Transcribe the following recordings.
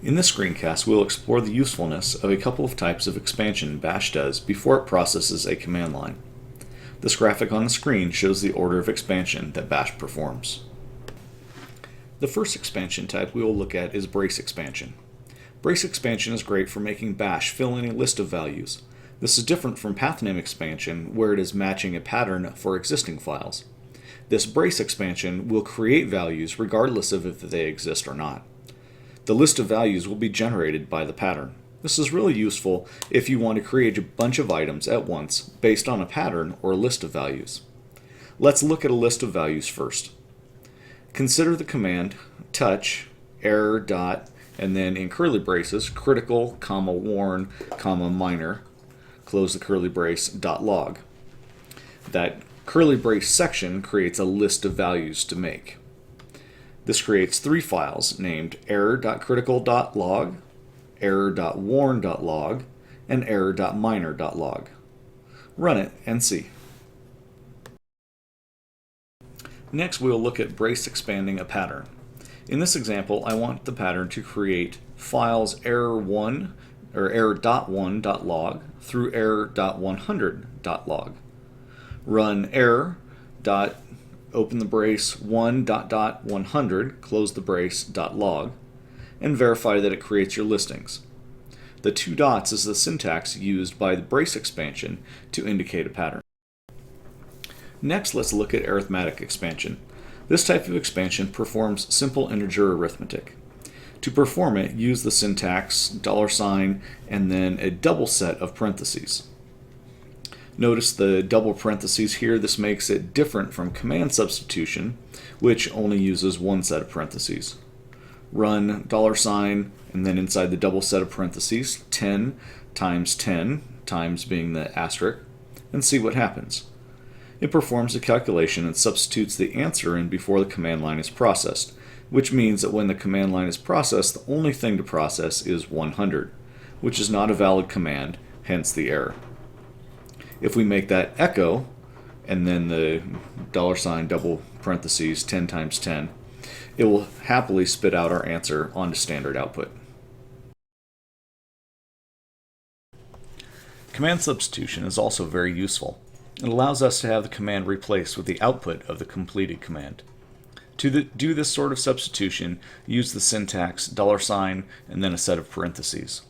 In this screencast, we'll explore the usefulness of a couple of types of expansion Bash does before it processes a command line. This graphic on the screen shows the order of expansion that Bash performs. The first expansion type we will look at is brace expansion. Brace expansion is great for making Bash fill in a list of values. This is different from pathname expansion, where it is matching a pattern for existing files. This brace expansion will create values regardless of if they exist or not. The list of values will be generated by the pattern. This is really useful if you want to create a bunch of items at once based on a pattern or a list of values. Let's look at a list of values first. Consider the command touch error dot and then in curly braces critical comma warn comma minor close the curly brace dot log. That curly brace section creates a list of values to make. This creates three files named error.critical.log, error.warn.log, and error.minor.log. Run it and see. Next, we will look at brace expanding a pattern. In this example, I want the pattern to create files error1 or error.1.log through error.100.log. Run error. Open the brace 1.100, close the brace .log, and verify that it creates your listings. The two dots is the syntax used by the brace expansion to indicate a pattern. Next, let's look at arithmetic expansion. This type of expansion performs simple integer arithmetic. To perform it, use the syntax $, and then a double set of parentheses. Notice the double parentheses here. This makes it different from command substitution, which only uses one set of parentheses. Run $, and then inside the double set of parentheses, 10 times 10, times being the asterisk, and see what happens. It performs a calculation and substitutes the answer in before the command line is processed, which means that when the command line is processed, the only thing to process is 100, which is not a valid command, hence the error. If we make that echo, and then the $, double parentheses, 10 times 10, it will happily spit out our answer onto standard output. Command substitution is also very useful. It allows us to have the command replaced with the output of the completed command. To do this sort of substitution, use the syntax $, and then a set of parentheses.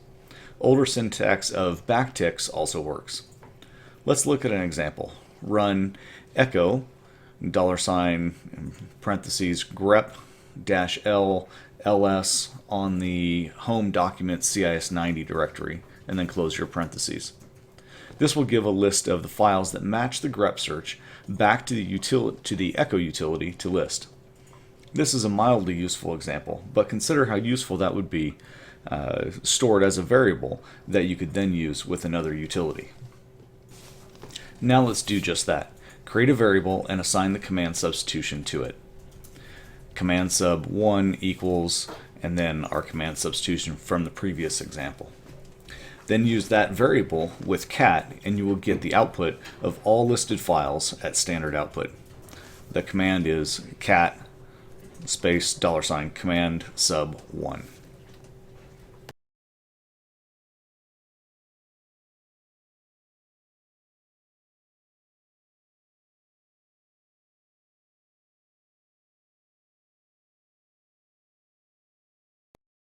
Older syntax of backticks also works. Let's look at an example. Run echo $, parentheses grep-l ls on the home document CIS90 directory, and then close your parentheses. This will give a list of the files that match the grep search back to the echo utility to list. This is a mildly useful example, but consider how useful that would be stored as a variable that you could then use with another utility. Now let's do just that. Create a variable and assign the command substitution to it. Command sub 1 equals, and then our command substitution from the previous example. Then use that variable with cat, and you will get the output of all listed files at standard output. The command is cat space $ command sub 1.